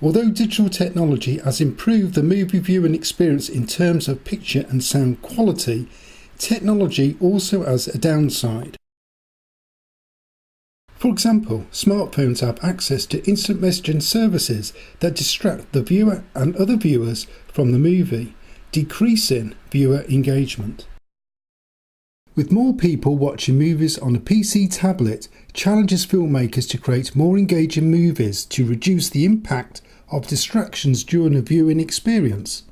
Although digital technology has improved the movie viewing experience in terms of picture and sound quality, technology also has a downside. For example, smartphones have access to instant messaging services that distract the viewer and other viewers from the movie, decreasing viewer engagement. With more people watching movies on a PC tablet, challenges filmmakers to create more engaging movies to reduce the impact of distractions during a viewing experience,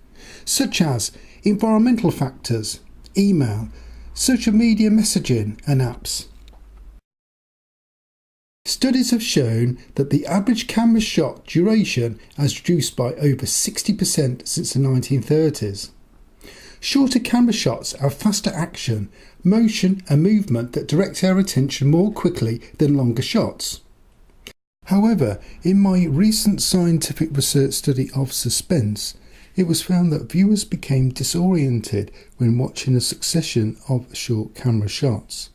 such as environmental factors, email, social media messaging and apps. Studies have shown that the average camera shot duration has reduced by over 60% since the 1930s. Shorter camera shots have faster action, motion and movement that direct our attention more quickly than longer shots. However, in my recent scientific research study of suspense, it was found that viewers became disoriented when watching a succession of short camera shots.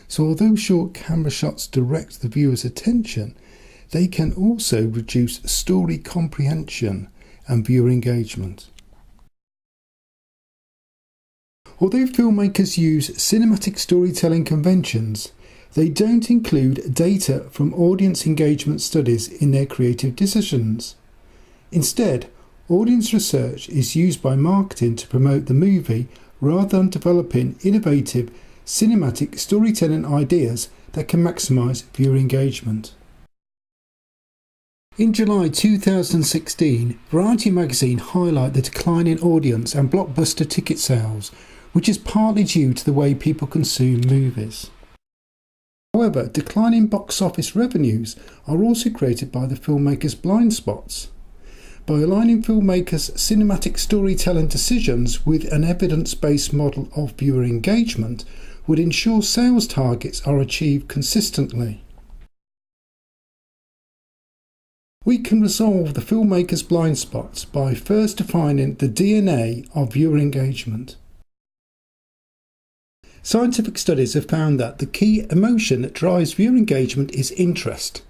So although short camera shots direct the viewer's attention, they can also reduce story comprehension and viewer engagement. Although filmmakers use cinematic storytelling conventions, they don't include data from audience engagement studies in their creative decisions. Instead, audience research is used by marketing to promote the movie rather than developing innovative cinematic storytelling ideas that can maximise viewer engagement. In July 2016, Variety magazine highlighted the decline in audience and blockbuster ticket sales, which is partly due to the way people consume movies. However, declining box office revenues are also created by the filmmakers' blind spots. By aligning filmmakers' cinematic storytelling decisions with an evidence-based model of viewer engagement would ensure sales targets are achieved consistently. We can resolve the filmmakers' blind spots by first defining the DNA of viewer engagement. Scientific studies have found that the key emotion that drives viewer engagement is interest,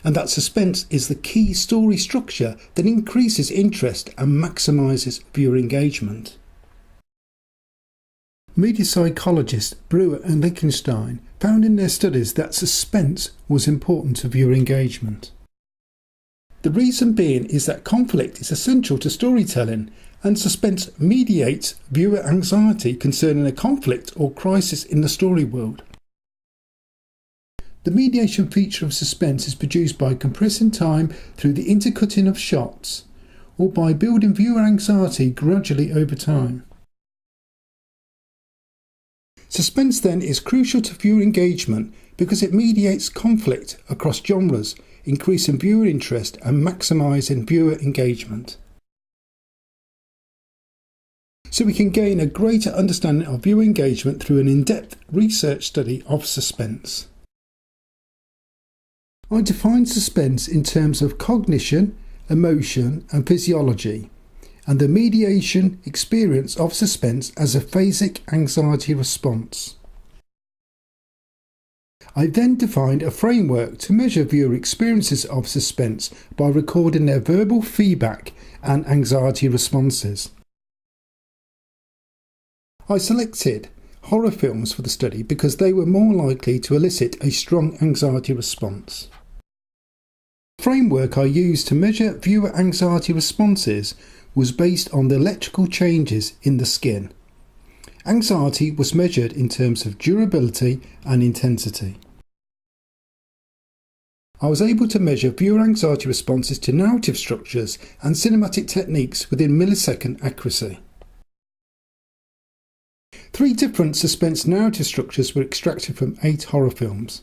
and that suspense is the key story structure that increases interest and maximises viewer engagement. Media psychologists Brewer and Lichtenstein found in their studies that suspense was important to viewer engagement. The reason being is that conflict is essential to storytelling, and suspense mediates viewer anxiety concerning a conflict or crisis in the story world. The mediation feature of suspense is produced by compressing time through the intercutting of shots, or by building viewer anxiety gradually over time. Suspense then is crucial to viewer engagement because it mediates conflict across genres, increasing viewer interest and maximising viewer engagement. So we can gain a greater understanding of viewer engagement through an in-depth research study of suspense. I define suspense in terms of cognition, emotion and physiology, and the mediation experience of suspense as a phasic anxiety response. I then defined a framework to measure viewer experiences of suspense by recording their verbal feedback and anxiety responses. I selected horror films for the study because they were more likely to elicit a strong anxiety response. The framework I used to measure viewer anxiety responses was based on the electrical changes in the skin. Anxiety was measured in terms of durability and intensity. I was able to measure viewer anxiety responses to narrative structures and cinematic techniques within millisecond accuracy. 3 different suspense narrative structures were extracted from 8 horror films.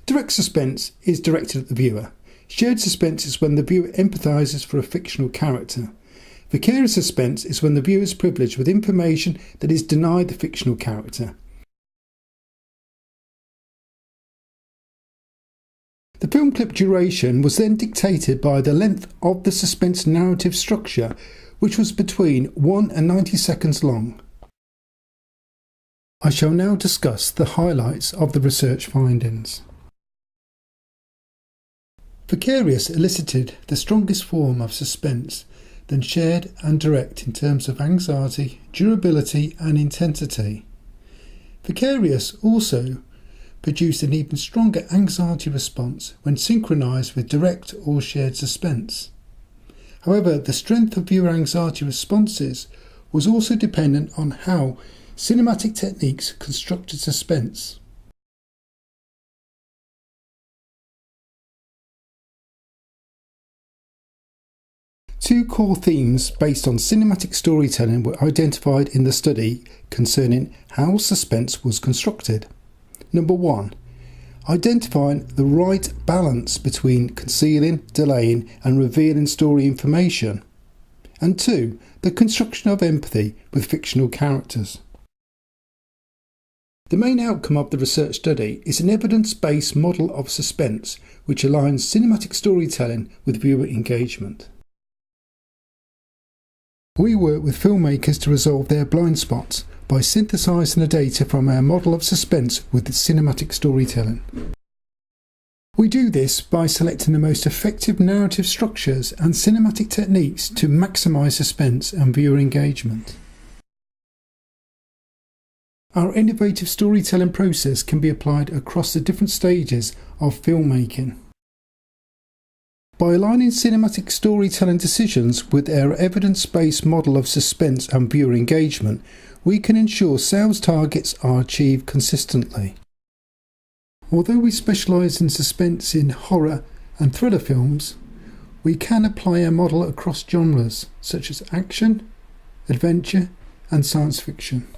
Direct suspense is directed at the viewer. Shared suspense is when the viewer empathises for a fictional character. Vicarious suspense is when the viewer is privileged with information that is denied the fictional character. The film clip duration was then dictated by the length of the suspense narrative structure, which was between 1 and 90 seconds long. I shall now discuss the highlights of the research findings. Vicarious elicited the strongest form of suspense, then shared and direct in terms of anxiety, durability and intensity. Vicarious also produced an even stronger anxiety response when synchronised with direct or shared suspense. However, the strength of viewer anxiety responses was also dependent on how cinematic techniques constructed suspense. Two core themes based on cinematic storytelling were identified in the study concerning how suspense was constructed. Number 1. Identifying the right balance between concealing, delaying and revealing story information. And 2. The construction of empathy with fictional characters. The main outcome of the research study is an evidence-based model of suspense which aligns cinematic storytelling with viewer engagement. We work with filmmakers to resolve their blind spots by synthesising the data from our model of suspense with cinematic storytelling. We do this by selecting the most effective narrative structures and cinematic techniques to maximise suspense and viewer engagement. Our innovative storytelling process can be applied across the different stages of filmmaking. By aligning cinematic storytelling decisions with our evidence-based model of suspense and viewer engagement, we can ensure sales targets are achieved consistently. Although we specialise in suspense in horror and thriller films, we can apply our model across genres such as action, adventure and science fiction.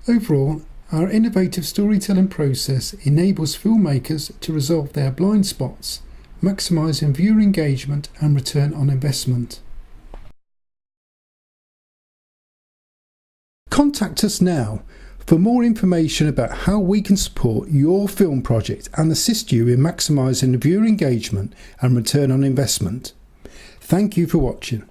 Overall, our innovative storytelling process enables filmmakers to resolve their blind spots, maximising viewer engagement and return on investment. Contact us now for more information about how we can support your film project and assist you in maximising viewer engagement and return on investment. Thank you for watching.